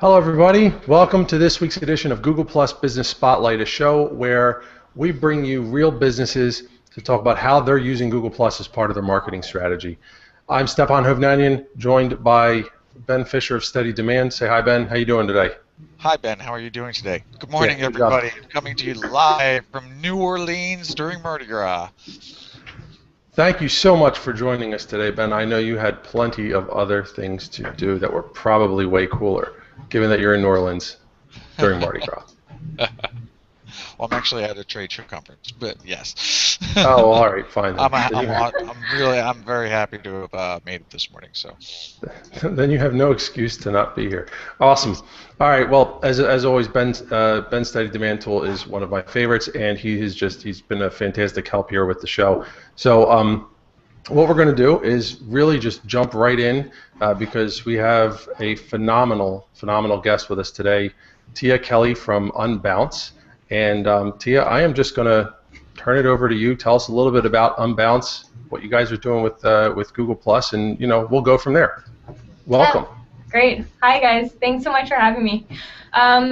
Hello, everybody. Welcome to this week's edition of Google Plus Business Spotlight, a show where we bring you real businesses to talk about how they're using Google Plus as part of their marketing strategy. I'm Stepan Hovnanian, joined by Ben Fisher of Steady Demand. Say hi, Ben. How you doing today? Hi, Ben. How are you doing today? Good morning, Good job. everybody. Coming to you live from New Orleans during Mardi Gras. Thank you so much for joining us today, Ben. I know you had plenty of other things to do that were probably way cooler, given that you're in New Orleans during Mardi Gras. Well, I'm actually at a trade show conference, but yes. Oh, all right, fine. Then. I'm very happy to have made it this morning. So. Then you have no excuse to not be here. Awesome. All right. Well, as always, Ben's Steady Demand tool is one of my favorites, and he's been a fantastic help here with the show. So what we're going to do is really just jump right in because we have a phenomenal guest with us today, Tia Kelly from Unbounce. And Tia, I am just going to turn it over to you. Tell us a little bit about Unbounce, what you guys are doing with Google Plus, and we'll go from there. Welcome. Yeah, great. Hi guys. Thanks so much for having me.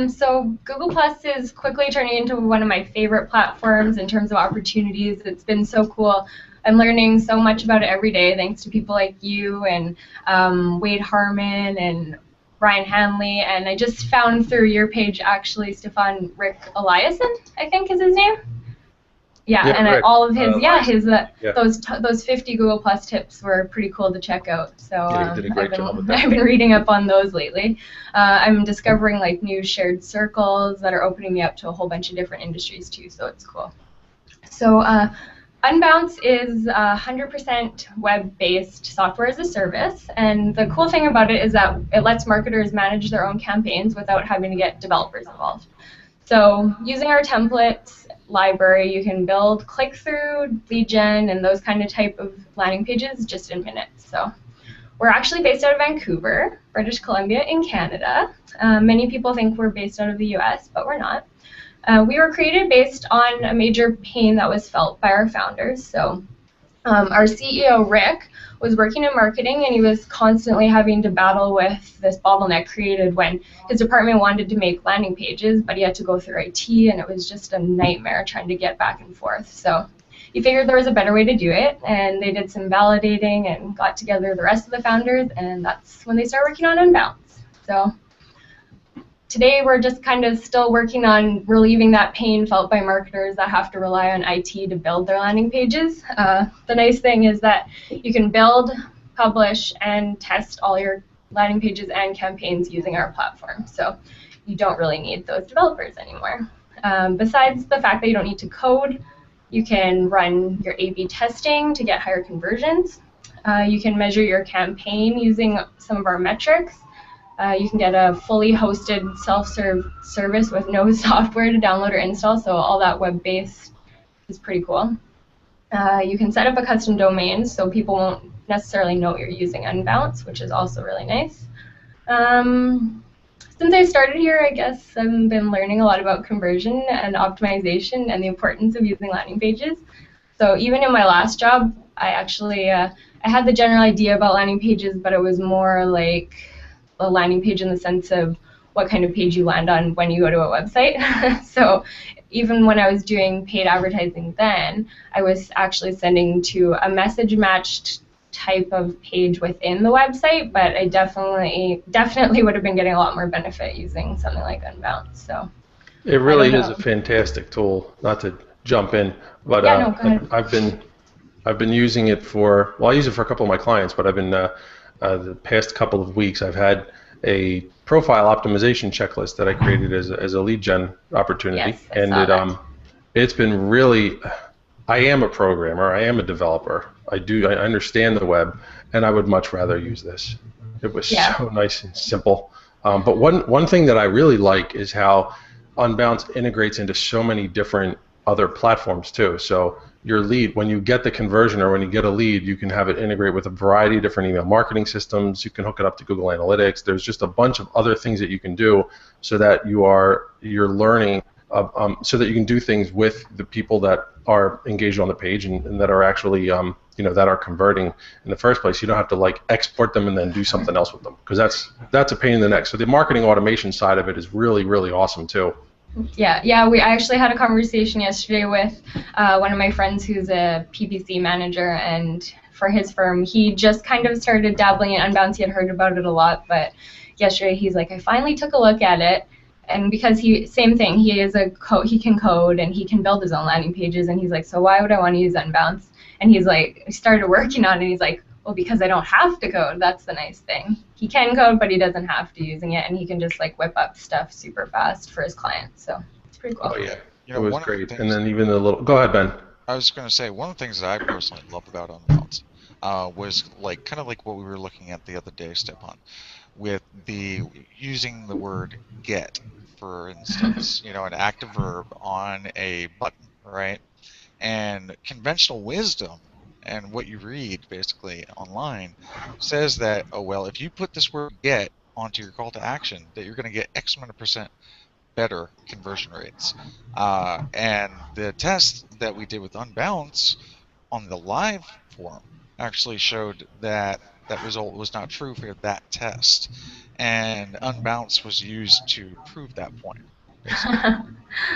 So Google Plus is quickly turning into one of my favorite platforms in terms of opportunities. It's been so cool. I'm learning so much about it every day thanks to people like you and Wade Harmon and Ryan Hanley, and I just found through your page actually Stefan Rick Eliasson, I think is his name. Yeah, and Rick, all of his those 50 Google Plus tips were pretty cool to check out. So he did a great job with that. I've been reading up on those lately. I'm discovering like new shared circles that are opening me up to a whole bunch of different industries too. So it's cool. So Unbounce is 100% web-based software as a service, and the cool thing about it is that it lets marketers manage their own campaigns without having to get developers involved. So using our templates library, you can build click-through, lead gen, and those kind of type of landing pages just in minutes. So we're actually based out of Vancouver, British Columbia in Canada. Many people think we're based out of the US, but we're not. We were created based on a major pain that was felt by our founders. So our CEO, Rick, was working in marketing, and he was constantly having to battle with this bottleneck created when his department wanted to make landing pages, but he had to go through IT, and it was just a nightmare trying to get back and forth. So he figured there was a better way to do it, and they did some validating and got together the rest of the founders, and that's when they started working on Unbounce. So today we're just kind of still working on relieving that pain felt by marketers that have to rely on IT to build their landing pages. The nice thing is that you can build, publish, and test all your landing pages and campaigns using our platform. So you don't really need those developers anymore. Besides the fact that you don't need to code, you can run your A/B testing to get higher conversions. You can measure your campaign using some of our metrics. You can get a fully hosted self-serve service with no software to download or install, so all that web-based is pretty cool. You can set up a custom domain so people won't necessarily know you're using Unbounce, which is also really nice. Since I started here, I guess I've been learning a lot about conversion and optimization and the importance of using landing pages. So even in my last job, I actually I had the general idea about landing pages, but it was more like a landing page in the sense of what kind of page you land on when you go to a website. So even when I was doing paid advertising then, I was actually sending to a message matched type of page within the website, but I definitely would have been getting a lot more benefit using something like Unbounce. So it really is a fantastic tool. Not to jump in, but yeah, no, go ahead. I've been using it for, well, I use it for a couple of my clients, but I've been the past couple of weeks, I've had a profile optimization checklist that I created as a lead gen opportunity, yes, and it's been really. I am a programmer. I am a developer. I understand the web, and I would much rather use this. It was so nice and simple. But one thing that I really like is how Unbounce integrates into so many different other platforms too. So your lead, when you get the conversion or when you get a lead, you can have it integrate with a variety of different email marketing systems. You can hook it up to Google Analytics. There's just a bunch of other things that you can do so that you're learning, so that you can do things with the people that are engaged on the page and that are actually that are converting in the first place. You don't have to like export them and then do something else with them, because that's a pain in the neck. So the marketing automation side of it is really, really awesome too. Yeah. I actually had a conversation yesterday with one of my friends who's a PPC manager, and for his firm, he just kind of started dabbling in Unbounce. He had heard about it a lot, but yesterday he's like, I finally took a look at it, and because same thing, he can code and he can build his own landing pages, and he's like, so why would I want to use Unbounce? And he's like, he started working on it, and he's like, well, because I don't have to code. That's the nice thing. He can code, but he doesn't have to using it, and he can just like whip up stuff super fast for his clients. So it's pretty cool. Oh yeah, it was great. And then even the little. Go ahead, Ben. I was going to say, one of the things that I personally love about Unbounce was kind of like what we were looking at the other day, Stepan, with the using the word get, for instance, an active verb on a button, right? And conventional wisdom and what you read basically online says that, oh well, if you put this word get onto your call to action, that you're going to get X amount of percent better conversion rates. And the test that we did with Unbounce on the live forum actually showed that that result was not true for that test. And Unbounce was used to prove that point.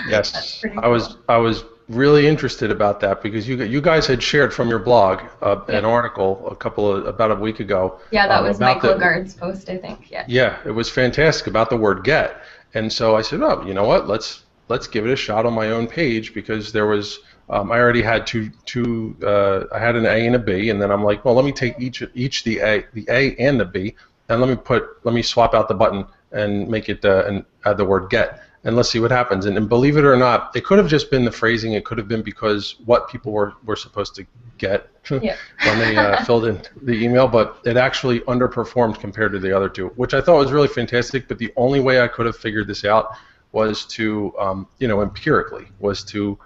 Yes, I was really interested about that, because you guys had shared from your blog an article about a week ago. Yeah, that was Michael Gard's post, I think. Yeah, it was fantastic about the word get, and so I said, oh, you know what? Let's give it a shot on my own page, because there was I already had I had an A and a B, and then I'm like, well, let me take each the A and the B, and let me swap out the button and make it and add the word get. And let's see what happens. And believe it or not, it could have just been the phrasing. It could have been because what people were supposed to get when they filled in the email, but it actually underperformed compared to the other two, which I thought was really fantastic. But the only way I could have figured this out was to, empirically, was to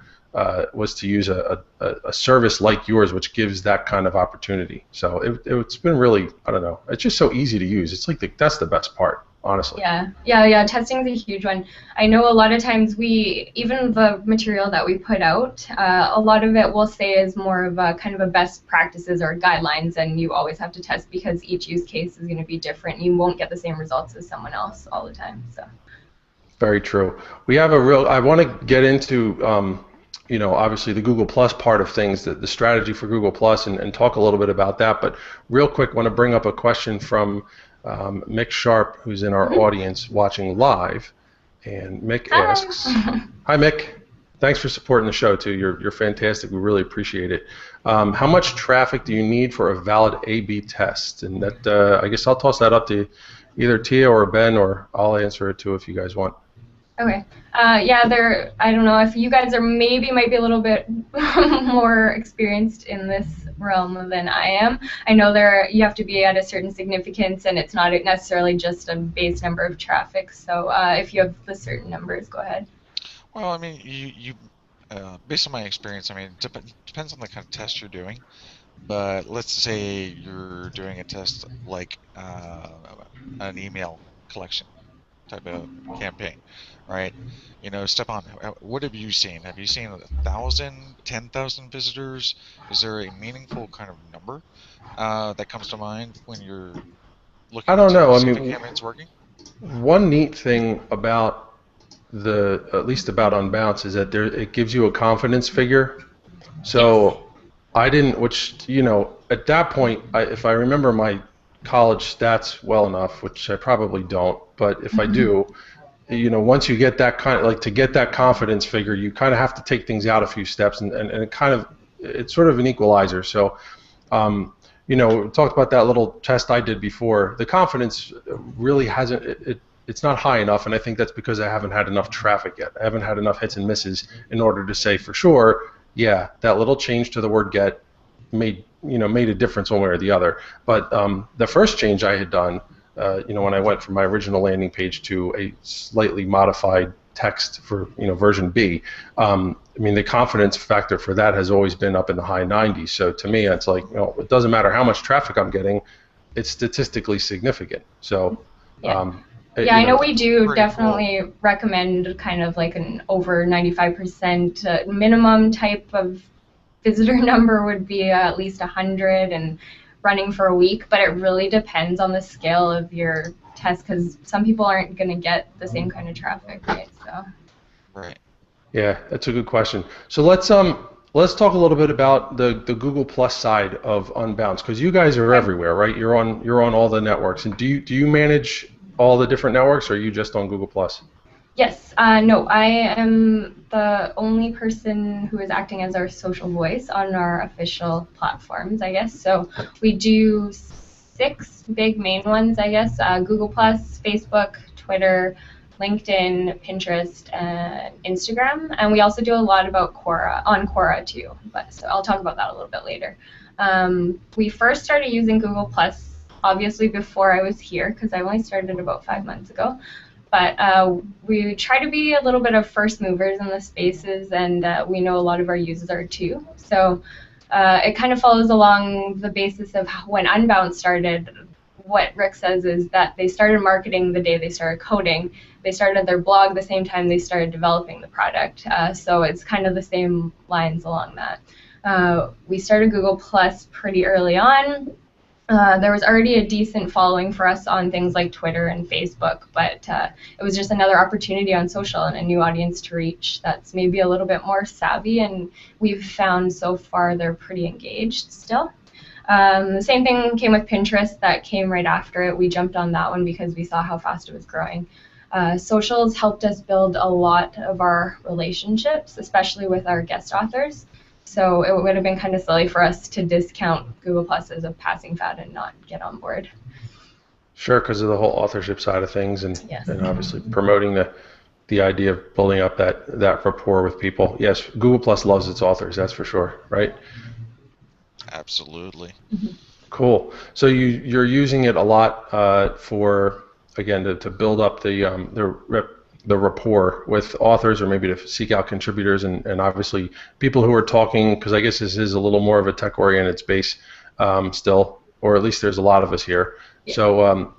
use a service like yours, which gives that kind of opportunity. So it's been really, I don't know, it's just so easy to use. It's like that's the best part. Honestly. Yeah. Testing is a huge one. I know a lot of times even the material that we put out, a lot of it we'll say is more of a kind of a best practices or guidelines, and you always have to test because each use case is going to be different. You won't get the same results as someone else all the time. So. Very true. We have I want to get into, obviously the Google Plus part of things, the strategy for Google Plus, and talk a little bit about that. But real quick, I want to bring up a question from Mick Sharp, who's in our audience watching live, and Mick asks, "Hi Mick, thanks for supporting the show too. You're fantastic. We really appreciate it. How much traffic do you need for a valid A/B test?" And that I guess I'll toss that up to either Tia or Ben, or I'll answer it too if you guys want. Okay. I don't know if you guys might be a little bit more experienced in this realm than I am. I know you have to be at a certain significance, and it's not necessarily just a base number of traffic. So if you have the certain numbers, go ahead. Well, I mean, you based on my experience, I mean, it depends on the kind of test you're doing. But let's say you're doing a test like an email collection type of campaign, right? Stepan, what have you seen? Have you seen 1,000, 10,000 visitors? Is there a meaningful kind of number that comes to mind when you're looking I don't know. to see if the campaign's working? One neat thing about at least about Unbounce, is that it gives you a confidence figure. So I didn't, at that point, if I remember my college stats well enough, which I probably don't, but if I do, once you get that to get that confidence figure, you kind of have to take things out a few steps, and it's sort of an equalizer. So, we talked about that little test I did before. The confidence really it's not high enough, and I think that's because I haven't had enough traffic yet. I haven't had enough hits and misses in order to say for sure, yeah, that little change to the word get made a difference one way or the other. But the first change I had done, when I went from my original landing page to a slightly modified text for version B, the confidence factor for that has always been up in the high 90s. So to me, it's like, it doesn't matter how much traffic I'm getting, it's statistically significant. So. I know we do definitely recommend kind of like an over 95% minimum type of visitor number would be at least 100 and running for a week, but it really depends on the scale of your test because some people aren't going to get the same kind of traffic, right? So. Right. Yeah, that's a good question. So let's talk a little bit about the Google Plus side of Unbounce because you guys are everywhere, right? You're on all the networks, and do you manage all the different networks, or are you just on Google Plus? Yes, no, I am the only person who is acting as our social voice on our official platforms, I guess. So we do 6 big main ones, I guess: Google Plus, Facebook, Twitter, LinkedIn, Pinterest, and Instagram. And we also do a lot about Quora too. But so I'll talk about that a little bit later. We first started using Google Plus, obviously before I was here, because I only started about 5 months ago. But we try to be a little bit of first movers in the spaces, and we know a lot of our users are too. So it kind of follows along the basis of when Unbounce started. What Rick says is that they started marketing the day they started coding. They started their blog the same time they started developing the product. So it's kind of the same lines along that. We started Google Plus pretty early on. There was already a decent following for us on things like Twitter and Facebook, but it was just another opportunity on social and a new audience to reach that's maybe a little bit more savvy, and we've found so far they're pretty engaged still. The same thing came with Pinterest. That came right after it. We jumped on that one because we saw how fast it was growing. Socials helped us build a lot of our relationships, especially with our guest authors. So it would have been kind of silly for us to discount Google Plus as a passing fad and not get on board. Sure, because of the whole authorship side of things, and Yes. and obviously promoting the idea of building up that rapport with people. Yes, Google Plus loves its authors, that's for sure, right? Absolutely. Cool. So you're using it a lot for, again, to build up the rapport with authors, or maybe to seek out contributors, and obviously people who are talking, because I guess this is a little more of a tech-oriented space still, or at least there's a lot of us here. Yeah. So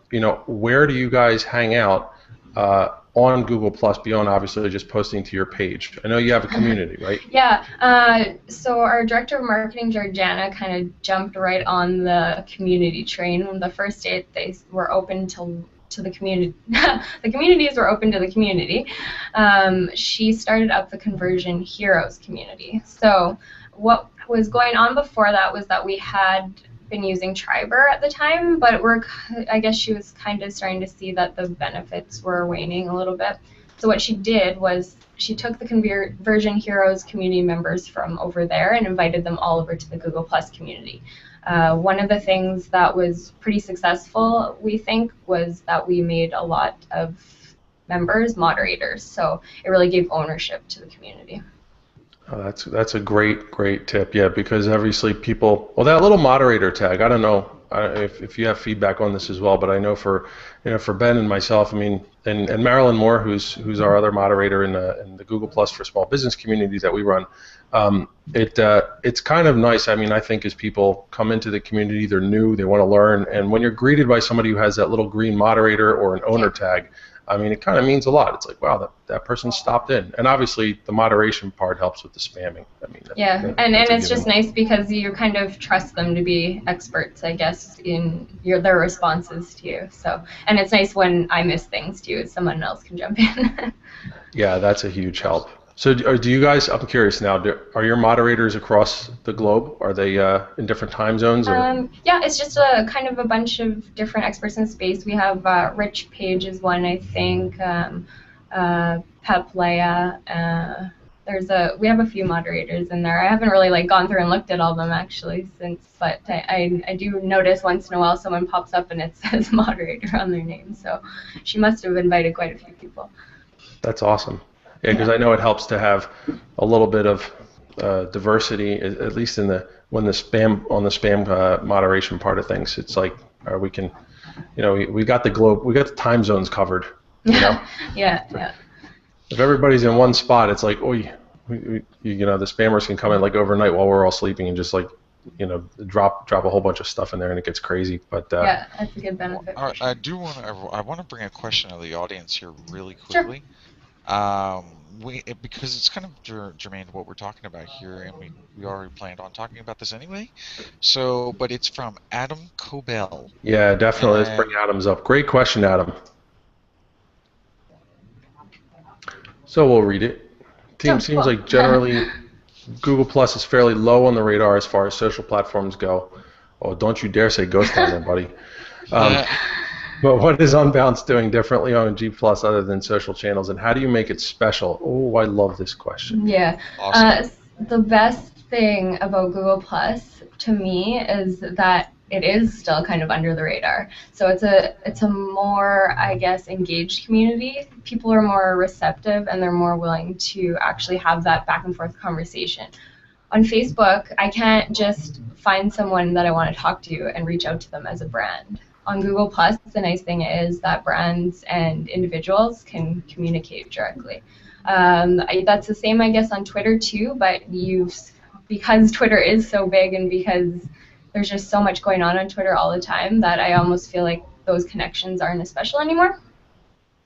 where do you guys hang out on Google Plus beyond obviously just posting to your page? I know you have a community, right? Yeah. So our director of marketing, Georgiana, kind of jumped right on the community train. The first day they were open to the community. The communities were open to the community. She started up the Conversion Heroes community. So what was going on before that was that we had been using Triber at the time, but I guess she was kind of starting to see that the benefits were waning a little bit. So what she did was she took the Conversion Heroes community members from over there and invited them all over to the Google Plus community. One of the things that was pretty successful, we think, was that we made a lot of members moderators. So it really gave ownership to the community. Oh, that's a great tip. Yeah, because obviously people, well, that little moderator tag, I don't know if you have feedback on this as well, but I know for Ben and myself, I mean, and Marilyn Moore, who's our other moderator in the Google Plus for small business community that we run, it's kind of nice. I mean, I think as people come into the community, they're new, they want to learn, and when you're greeted by somebody who has that little green moderator or an owner tag, I mean, it kind of means a lot. It's like, wow, that person stopped in. And obviously, the moderation part helps with the spamming. I mean, and it's just nice because you kind of trust them to be experts, I guess, in their responses to you. So, and it's nice when I miss things too, someone else can jump in. Yeah, that's a huge help. So do you guys, I'm curious now, are your moderators across the globe? Are they in different time zones? Or? Yeah, it's just a kind of a bunch of different experts in space. We have Rich Page is one, I think, Pep Leia. We have a few moderators in there. I haven't really gone through and looked at all of them actually but I do notice once in a while someone pops up and it says moderator on their name. So she must have invited quite a few people. That's awesome. Yeah, because I know it helps to have a little bit of diversity, at least on the spam moderation part of things. It's like we can, we got the globe, we got the time zones covered. Yeah. If everybody's in one spot, it's like, the spammers can come in overnight while we're all sleeping and just drop a whole bunch of stuff in there and it gets crazy. But yeah, that's a good benefit. I want to bring a question to the audience here really quickly. Sure. Because it's kind of germane to what we're talking about here, and we already planned on talking about this anyway. So, but it's from Adam Cobell, Yeah, definitely. Let's bring and Adams up. Great question, Adam. So we'll read it. Team, Oh, seems cool. like generally Google Plus is fairly low on the radar as far as social platforms go. Oh, don't you dare say ghost down there, buddy. Um, but what is Unbounce doing differently on G Plus other than social channels, and how do you make it special? Oh, I love this question. Yeah. awesome. The best thing about Google Plus to me is that it is still kind of under the radar. So it's a more, I guess, engaged community. People are more receptive and they're more willing to actually have that back and forth conversation. On Facebook, I can't just find someone that I want to talk to and reach out to them as a brand. On Google Plus, the nice thing is that brands and individuals can communicate directly. That's the same, I guess, on Twitter too, but because Twitter is so big and because there's just so much going on Twitter all the time that I almost feel like those connections aren't as special anymore.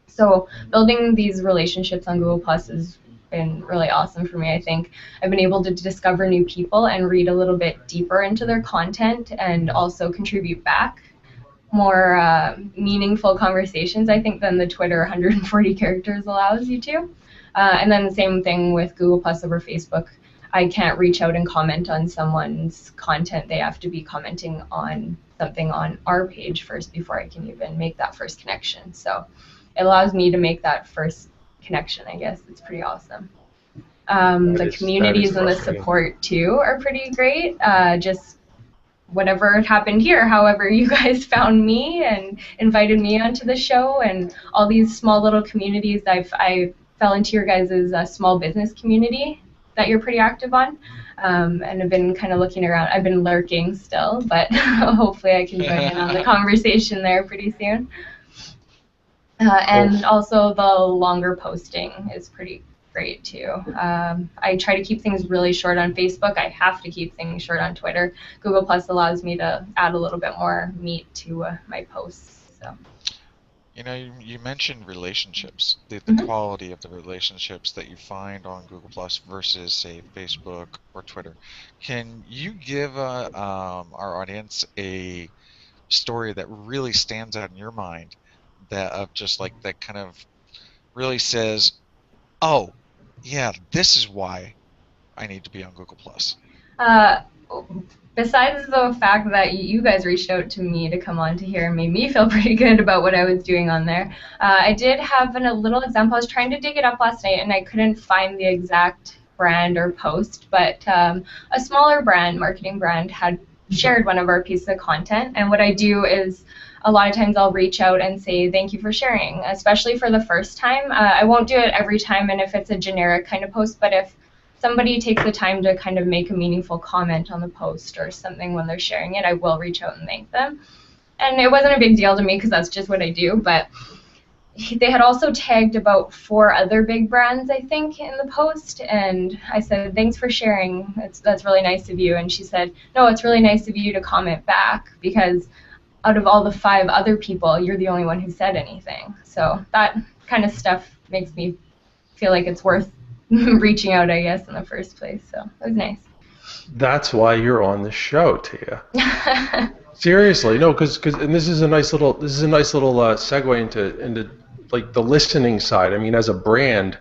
So building these relationships on Google Plus has been really awesome for me. I think I've been able to discover new people and read a little bit deeper into their content and also contribute back more meaningful conversations, I think, than the Twitter 140 characters allows you to. And then the same thing with Google Plus over Facebook. I can't reach out and comment on someone's content. They have to be commenting on something on our page first before I can even make that first connection. So it allows me to make that first connection, I guess. It's pretty awesome. The communities and the support, too, are pretty great. Just whatever happened here, however you guys found me and invited me onto the show, and all these small little communities. I fell into your guys' small business community that you're pretty active on, and I've been kind of looking around. I've been lurking still, but hopefully I can join in on the conversation there pretty soon. And also the longer posting is pretty great too. I try to keep things really short on Facebook. I have to keep things short on Twitter. Google Plus allows me to add a little bit more meat to my posts. So. You know, you mentioned relationships, the quality of the relationships that you find on Google Plus versus, say, Facebook or Twitter. Can you give our audience a story that really stands out in your mind, that of just like that kind of really says, "Oh, yeah, this is why I need to be on Google Plus"? Besides the fact that you guys reached out to me to come on to here and made me feel pretty good about what I was doing on there, I did have a little example. I was trying to dig it up last night and I couldn't find the exact brand or post, but a smaller brand, marketing brand, had shared one of our pieces of content. And what I do is a lot of times I'll reach out and say thank you for sharing, especially for the first time. I won't do it every time, and if it's a generic kind of post, but if somebody takes the time to kind of make a meaningful comment on the post or something when they're sharing it, I will reach out and thank them. And it wasn't a big deal to me because that's just what I do, but they had also tagged about 4 other big brands, I think, in the post, and I said, thanks for sharing, that's really nice of you. And she said, no, it's really nice of you to comment back, because out of all the 5 other people, you're the only one who said anything. So that kind of stuff makes me feel like it's worth reaching out, I guess, in the first place. So it was nice. That's why you're on the show, Tia. Seriously, no, because and this is a nice little segue into like the listening side. I mean, as a brand,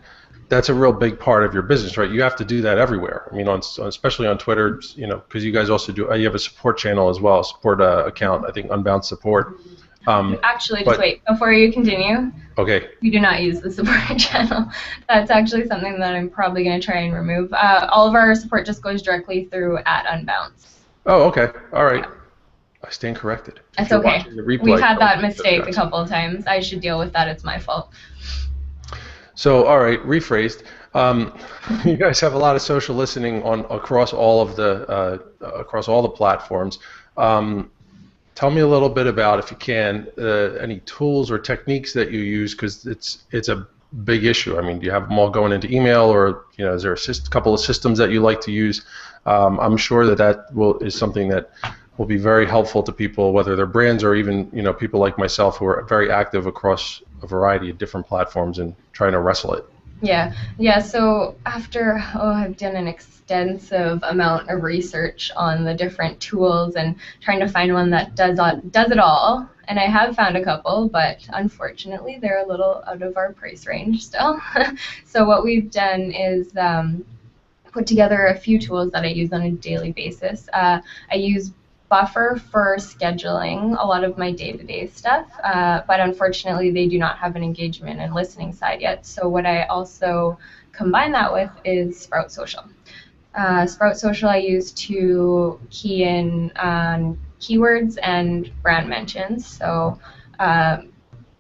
that's a real big part of your business, right? You have to do that everywhere. I mean, especially on Twitter, you know, because you guys also do. You have a support channel as well, support account. I think Unbound Support. Actually, just wait before you continue. Okay. We do not use the support channel. That's actually something that I'm probably going to try and remove. All of our support just goes directly through @Unbounce. Oh, okay. All right. I stand corrected. That's okay. We've had that mistake a couple of times. I should deal with that. It's my fault. So, all right, rephrased. You guys have a lot of social listening across all the platforms. Tell me a little bit about, if you can, any tools or techniques that you use, because it's a big issue. I mean, do you have them all going into email, or is there a couple of systems that you like to use? I'm sure that is something that will be very helpful to people, whether they're brands or even people like myself who are very active across a variety of different platforms and trying to wrestle it. Yeah. So after I've done an extensive amount of research on the different tools and trying to find one that does it all. And I have found a couple, but unfortunately they're a little out of our price range still. So what we've done is put together a few tools that I use on a daily basis. I use Buffer for scheduling a lot of my day-to-day stuff, but unfortunately they do not have an engagement and listening side yet. So what I also combine that with is Sprout Social. Sprout Social I use to key in keywords and brand mentions. So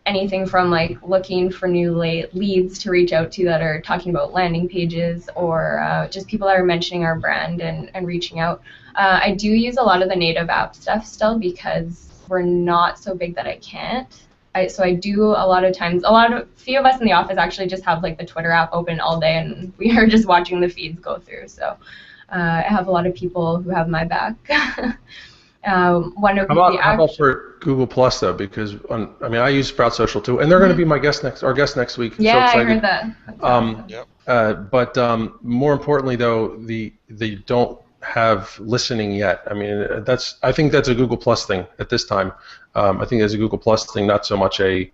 anything from like looking for new leads to reach out to that are talking about landing pages, or just people that are mentioning our brand and reaching out. I do use a lot of the native app stuff still because we're not so big that I can't. So I do a lot of times, few of us in the office actually just have like the Twitter app open all day and we are just watching the feeds go through. So I have a lot of people who have my back. One of How about for Google Plus though? Because I use Sprout Social too, and they're going to be our guest next week. Yeah, so excited. I heard that. That's awesome. Yep. But more importantly though, they don't have listening yet. I mean, I think that's a Google Plus thing at this time. I think that's a Google Plus thing, not so much a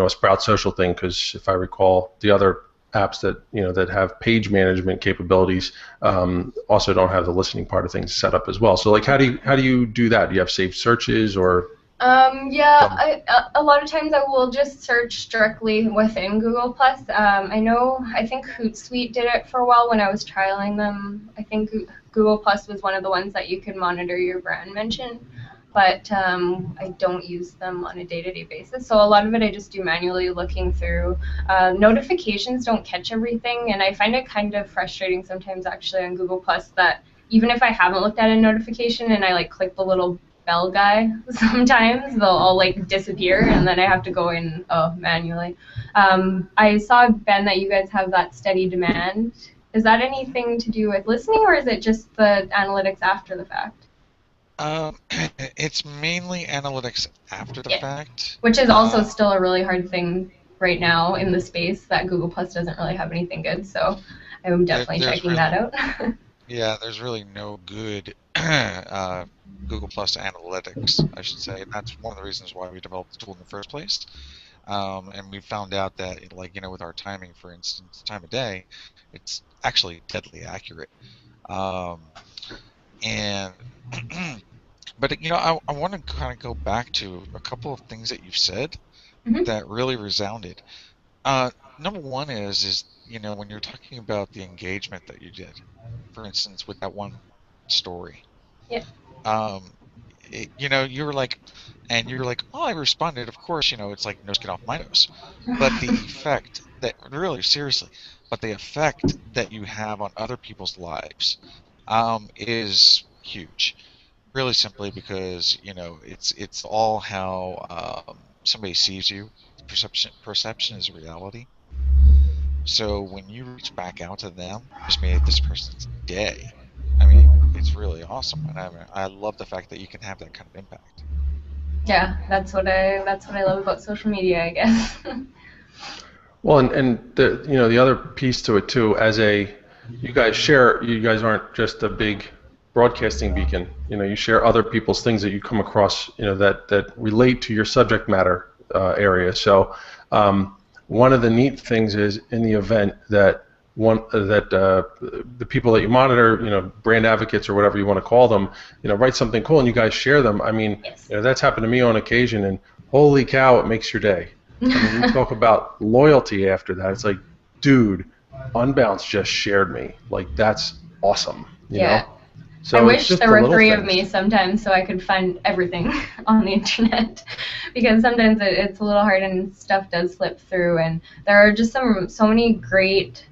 Sprout Social thing. Because if I recall, the other apps that have page management capabilities also don't have the listening part of things set up as well. So like, how do you do that? Do you have saved searches or? A lot of times I will just search directly within Google Plus. I think Hootsuite did it for a while when I was trialing them. I think Google Plus was one of the ones that you could monitor your brand mention, but I don't use them on a day-to-day basis. So a lot of it I just do manually looking through. Notifications don't catch everything, and I find it kind of frustrating sometimes actually on Google Plus that even if I haven't looked at a notification and I like click the little bell guy, sometimes they'll all like disappear and then I have to go in manually. I saw, Ben, that you guys have that steady demand. Is that anything to do with listening, or is it just the analytics after the fact? It's mainly analytics after the fact. Which is also still a really hard thing right now in the space that Google Plus doesn't really have anything good, so I'm definitely checking that out. Yeah, there's really no good Google Plus analytics, I should say. That's one of the reasons why we developed the tool in the first place. And we found out that, with our timing, for instance, time of day, it's actually deadly accurate. But I want to kind of go back to a couple of things that you've said that really resounded. Number one is when you're talking about the engagement that you did, for instance, with that one story. Yeah. You were like, oh, I responded. Of course, it's like nose get off my nose. But the effect that really seriously, the effect that you have on other people's lives is huge. Really simply because it's all how somebody sees you. Perception is reality. So when you reach back out to them, you just made this person's day. I mean, it's really awesome, and I love the fact that you can have that kind of impact. Yeah, that's what I love about social media, I guess. Well, and the other piece to it too, you guys aren't just a big broadcasting beacon. You share other people's things that you come across, that relate to your subject matter area. So one of the neat things is in the event that the people that you monitor, brand advocates or whatever you want to call them, write something cool and you guys share them. I mean, yes. That's happened to me on occasion, and holy cow, it makes your day. I mean, you talk about loyalty after that. It's like, dude, Unbounce just shared me. Like, that's awesome. You know? So I wish there were three of me sometimes so I could find everything on the internet, because sometimes it's a little hard and stuff does slip through, and there are just so many great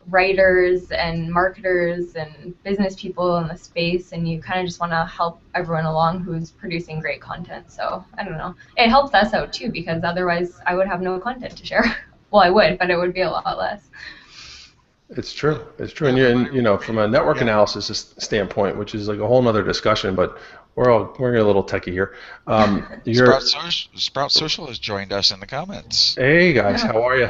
writers and marketers and business people in the space, and you kind of just want to help everyone along who's producing great content. So I don't know, it helps us out too, because otherwise I would have no content to share. Well, I would, but it would be a lot less. It's true. It's true. And from a network analysis standpoint, which is like a whole nother discussion, but we're a little techie here. Sprout Social has joined us in the comments. Hey guys, how are you?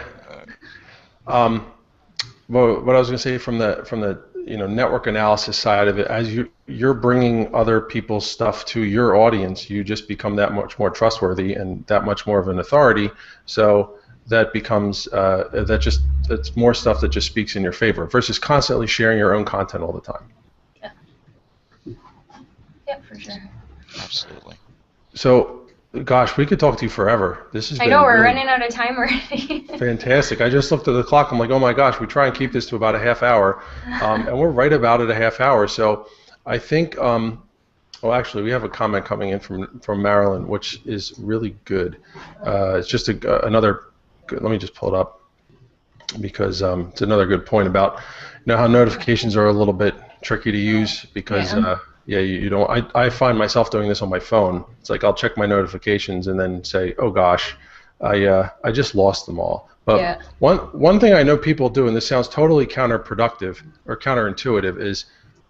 Well, what I was going to say from the network analysis side of it, as you're bringing other people's stuff to your audience, you just become that much more trustworthy and that much more of an authority. So that becomes that's more stuff that just speaks in your favor versus constantly sharing your own content all the time. Yeah. Yeah, for sure. Absolutely. So, gosh, we could talk to you forever. This has I been know, we're really running out of time already. fantastic. I just looked at the clock. I'm like, oh my gosh, we try and keep this to about a half hour, and we're right about at a half hour. So I think, well, actually, we have a comment coming in from Marilyn, which is really good. It's just another. Let me just pull it up because it's another good point about how notifications are a little bit tricky to use because. Yeah. You don't. I find myself doing this on my phone. It's like I'll check my notifications and then say, "Oh gosh, I just lost them all." But one thing I know people do, and this sounds totally counterproductive or counterintuitive, is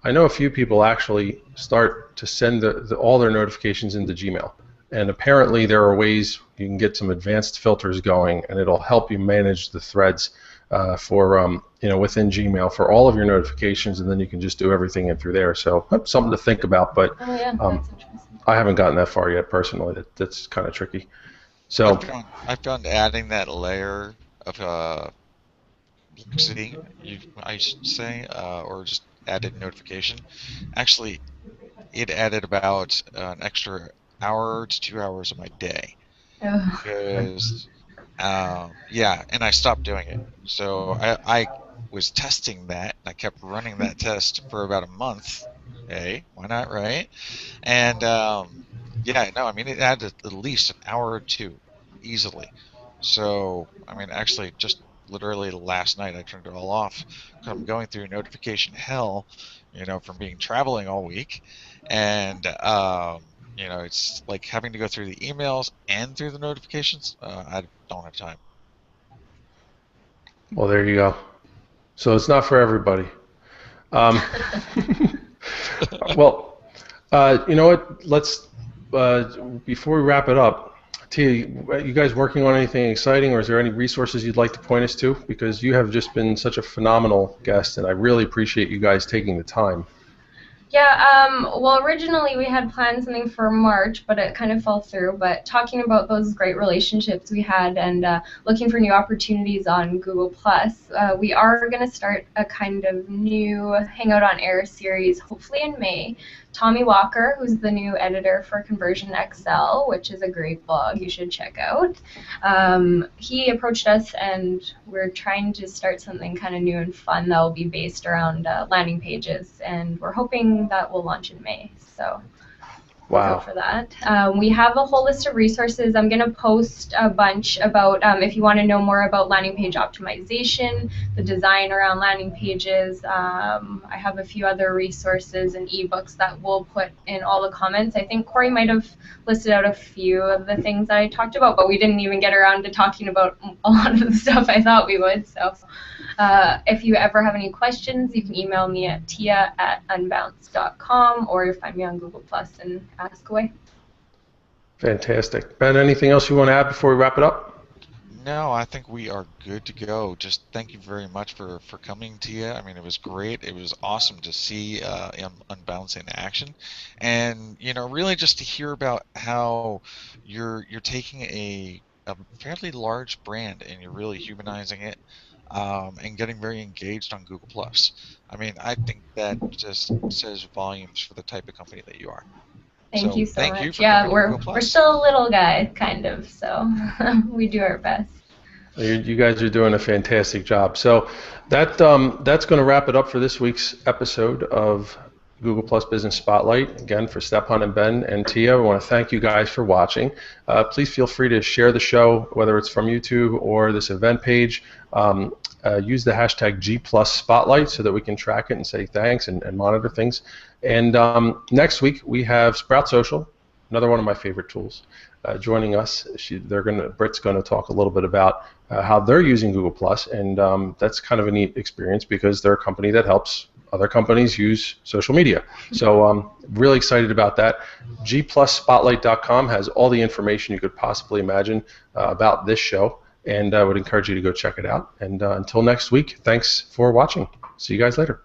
I know a few people actually start to send all their notifications into Gmail, and apparently there are ways you can get some advanced filters going, and it'll help you manage the threads for within Gmail for all of your notifications, and then you can just do everything in through there. So that's something to think about, but that's interesting. I haven't gotten that far yet personally. That's kind of tricky. So I found adding that layer of complexity, I should say, or just added notification. Actually, it added about an extra hour to 2 hours of my day. Because yeah, and I stopped doing it. So I was testing that, and I kept running that test for about a month. Hey, why not, right? And yeah, no, I mean, it added at least an hour or two easily. So, I mean, actually, just literally last night I turned it all off because I'm going through notification hell, from being traveling all week, and it's like having to go through the emails and through the notifications. I don't have time. Well, there you go. So it's not for everybody. Well, you know what? Let's before we wrap it up, Tia, you guys working on anything exciting, or is there any resources you'd like to point us to? Because you have just been such a phenomenal guest, and I really appreciate you guys taking the time. Yeah, well, originally we had planned something for March, but it kind of fell through. But talking about those great relationships we had and looking for new opportunities on Google+, we are going to start a kind of new Hangout on Air series, hopefully in May. Tommy Walker, who's the new editor for Conversion XL, which is a great blog you should check out. He approached us, and we're trying to start something kind of new and fun that will be based around landing pages, and we're hoping that will launch in May. So look out for that. We have a whole list of resources. I'm going to post a bunch about if you want to know more about landing page optimization, the design around landing pages. I have a few other resources and ebooks that we'll put in all the comments. I think Corey might have listed out a few of the things that I talked about, but we didn't even get around to talking about a lot of the stuff I thought we would. So if you ever have any questions, you can email me at tia@unbounce.com or find me on Google Plus and ask away. Fantastic. Ben, anything else you want to add before we wrap it up? No, I think we are good to go. Just thank you very much for coming, Tia. I mean, it was great. It was awesome to see Unbounce in action, and really just to hear about how you're taking a fairly large brand and you're really humanizing it. And getting very engaged on Google+. I mean, I think that just says volumes for the type of company that you are. Thank you so much. Yeah, we're still a little guy, kind of, so we do our best. You guys are doing a fantastic job. So that's going to wrap it up for this week's episode of Google Plus Business Spotlight. Again, for Stepan and Ben and Tia, I want to thank you guys for watching. Please feel free to share the show, whether it's from YouTube or this event page. Use the hashtag #GPlusSpotlight so that we can track it and say thanks and monitor things. And next week we have Sprout Social, another one of my favorite tools, joining us. Britt's going to talk a little bit about how they're using Google Plus, and that's kind of a neat experience because they're a company that helps other companies use social media. So really excited about that. gplusspotlight.com has all the information you could possibly imagine about this show. and I would encourage you to go check it out. And until next week, thanks for watching. See you guys later.